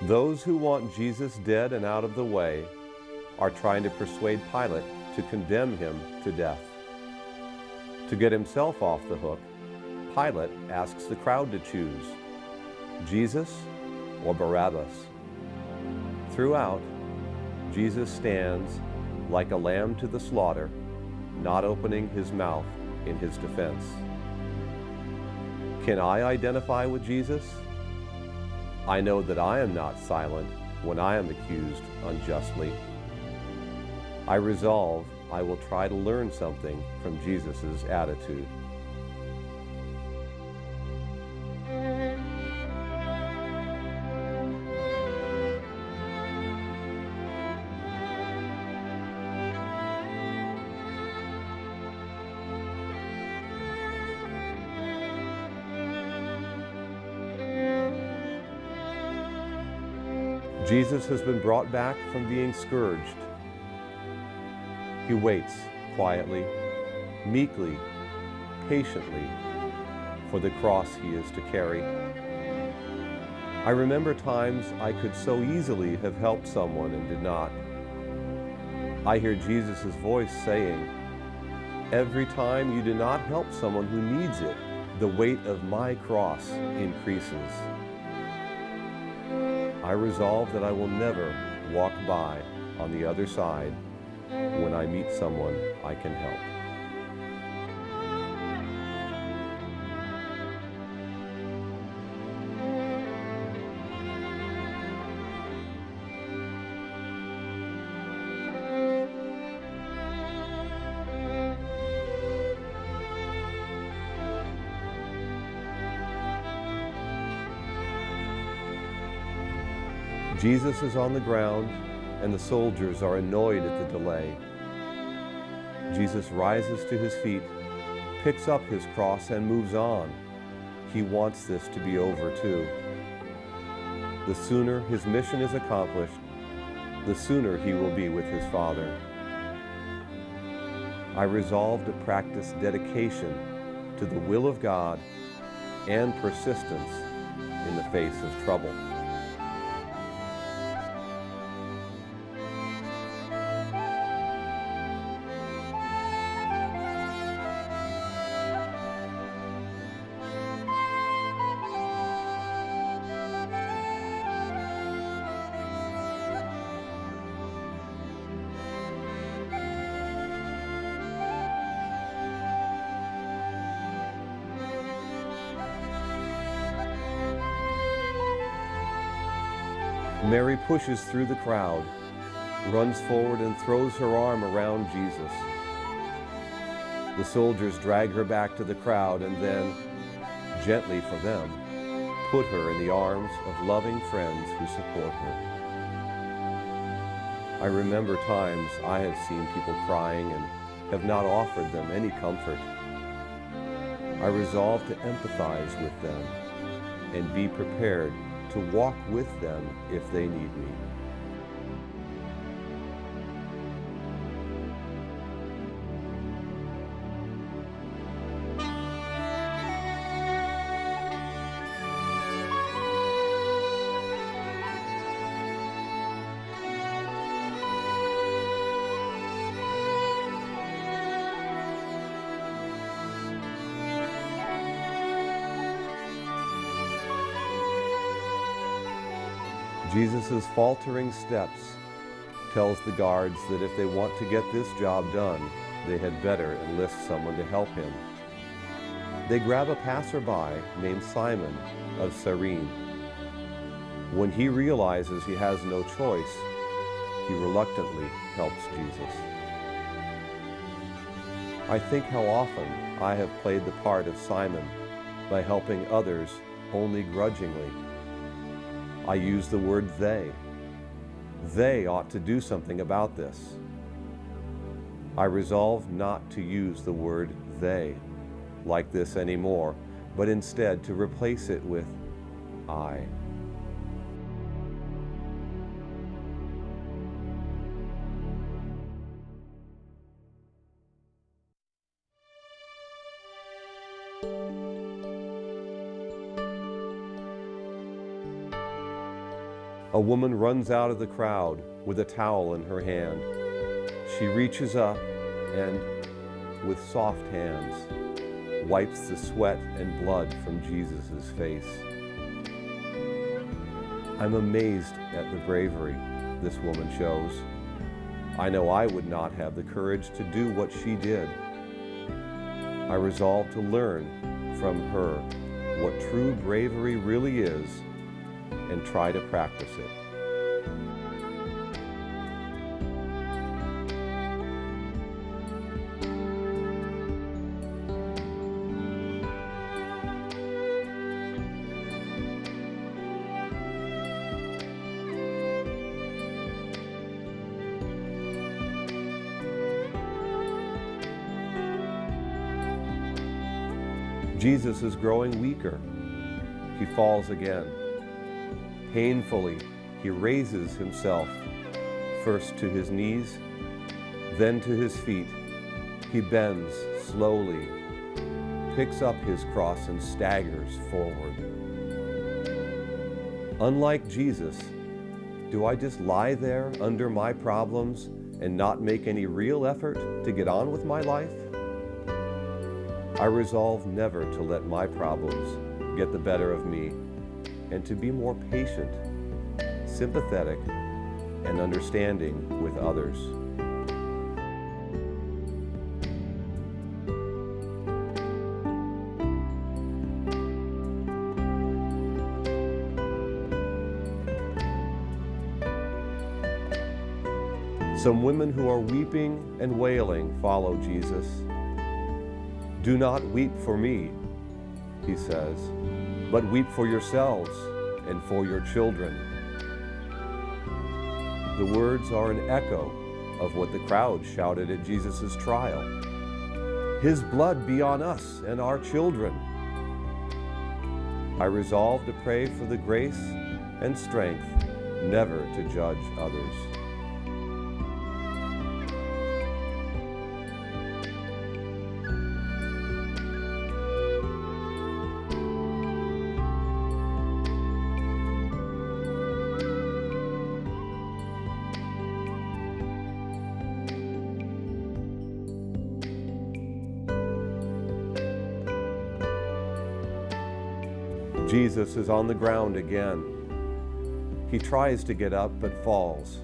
Those who want Jesus dead and out of the way are trying to persuade Pilate to condemn him to death. To get himself off the hook, Pilate asks the crowd to choose Jesus or Barabbas. Throughout, Jesus stands like a lamb to the slaughter, not opening his mouth in his defense. Can I identify with Jesus? I know that I am not silent when I am accused unjustly. I resolve I will try to learn something from Jesus' attitude. Jesus has been brought back from being scourged. He waits quietly, meekly, patiently for the cross he is to carry. I remember times I could so easily have helped someone and did not. I hear Jesus' voice saying, "Every time you do not help someone who needs it, the weight of my cross increases." I resolve that I will never walk by on the other side when I meet someone I can help. Jesus is on the ground, and the soldiers are annoyed at the delay. Jesus rises to his feet, picks up his cross, and moves on. He wants this to be over too. The sooner his mission is accomplished, the sooner he will be with his Father. I resolve to practice dedication to the will of God and persistence in the face of trouble. Mary pushes through the crowd, runs forward and throws her arm around Jesus. The soldiers drag her back to the crowd and then, gently for them, put her in the arms of loving friends who support her. I remember times I have seen people crying and have not offered them any comfort. I resolve to empathize with them and be prepared to walk with them if they need me. Jesus' faltering steps tells the guards that if they want to get this job done, they had better enlist someone to help him. They grab a passerby named Simon of Cyrene. When he realizes he has no choice, he reluctantly helps Jesus. I think how often I have played the part of Simon by helping others only grudgingly. I use the word they. They ought to do something about this. I resolve not to use the word they like this anymore, but instead to replace it with I. A woman runs out of the crowd with a towel in her hand. She reaches up and, with soft hands, wipes the sweat and blood from Jesus' face. I'm amazed at the bravery this woman shows. I know I would not have the courage to do what she did. I resolve to learn from her what true bravery really is and try to practice it. Jesus is growing weaker. He falls again. Painfully, he raises himself, first to his knees, then to his feet. He bends slowly, picks up his cross, and staggers forward. Unlike Jesus, do I just lie there under my problems and not make any real effort to get on with my life? I resolve never to let my problems get the better of me and to be more patient, sympathetic, and understanding with others. Some women who are weeping and wailing follow Jesus. "Do not weep for me," he says, "but weep for yourselves and for your children." The words are an echo of what the crowd shouted at Jesus' trial. "His blood be on us and our children." I resolve to pray for the grace and strength never to judge others. Jesus is on the ground again. He tries to get up but falls.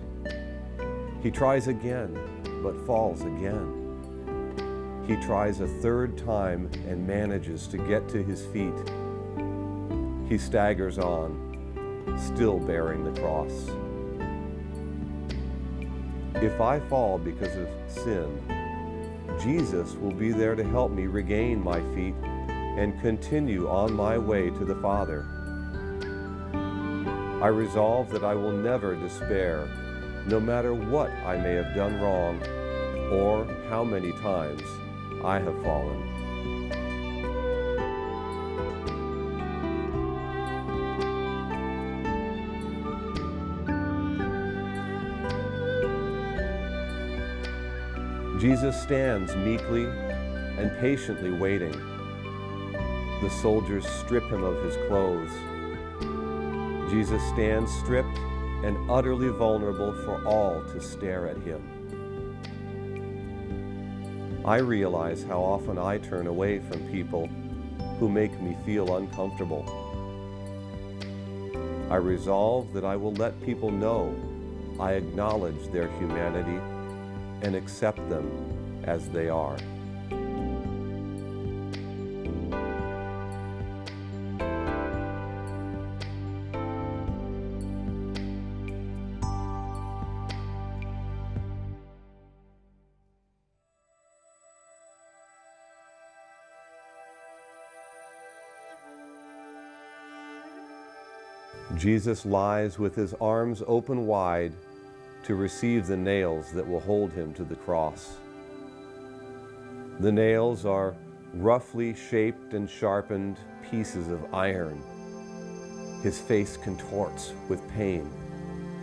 He tries again but falls again. He tries a third time and manages to get to his feet. He staggers on, still bearing the cross. If I fall because of sin, Jesus will be there to help me regain my feet and continue on my way to the Father. I resolve that I will never despair, no matter what I may have done wrong or how many times I have fallen. Jesus stands meekly and patiently waiting. The soldiers strip him of his clothes. Jesus stands stripped and utterly vulnerable for all to stare at him. I realize how often I turn away from people who make me feel uncomfortable. I resolve that I will let people know I acknowledge their humanity and accept them as they are. Jesus lies with his arms open wide to receive the nails that will hold him to the cross. The nails are roughly shaped and sharpened pieces of iron. His face contorts with pain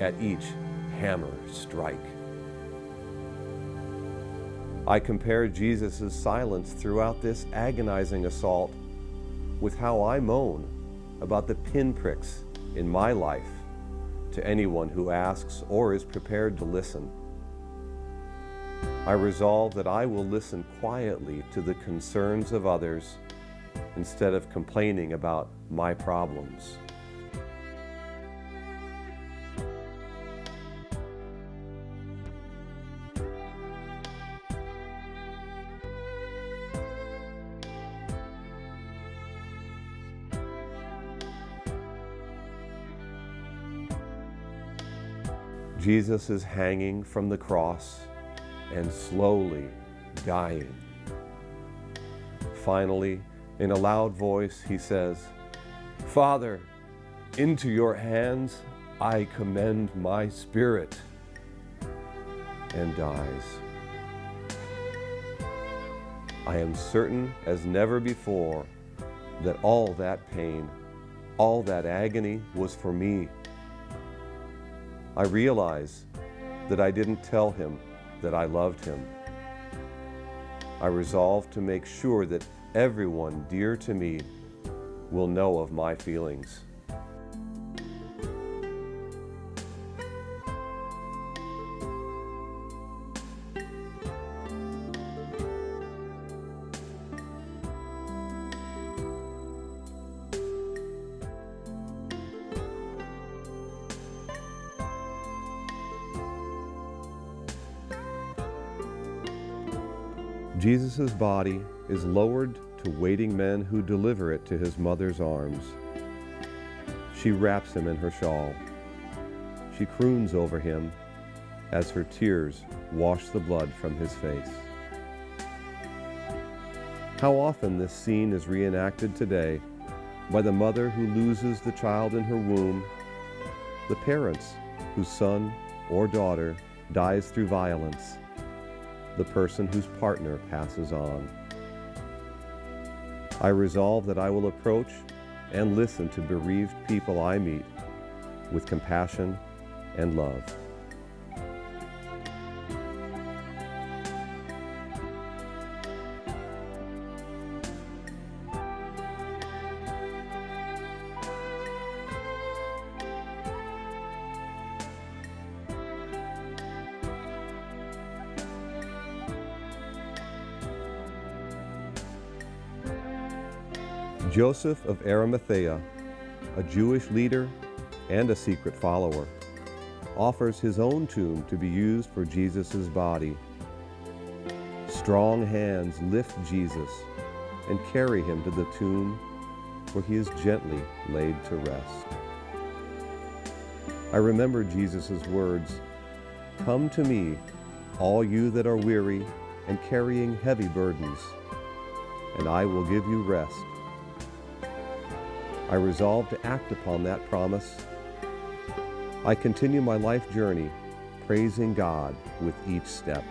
at each hammer strike. I compare Jesus' silence throughout this agonizing assault with how I moan about the pinpricks in my life to anyone who asks or is prepared to listen. I resolve that I will listen quietly to the concerns of others instead of complaining about my problems. Jesus is hanging from the cross and slowly dying. Finally, in a loud voice, he says, "Father, into your hands I commend my spirit," and dies. I am certain as never before that all that pain, all that agony was for me. I realize that I didn't tell him that I loved him. I resolve to make sure that everyone dear to me will know of my feelings. Jesus' body is lowered to waiting men who deliver it to his mother's arms. She wraps him in her shawl. She croons over him as her tears wash the blood from his face. How often this scene is reenacted today by the mother who loses the child in her womb, the parents whose son or daughter dies through violence, the person whose partner passes on. I resolve that I will approach and listen to bereaved people I meet with compassion and love. Joseph of Arimathea, a Jewish leader and a secret follower, offers his own tomb to be used for Jesus' body. Strong hands lift Jesus and carry him to the tomb where he is gently laid to rest. I remember Jesus' words, "Come to me, all you that are weary and carrying heavy burdens, and I will give you rest." I resolve to act upon that promise. I continue my life journey, praising God with each step.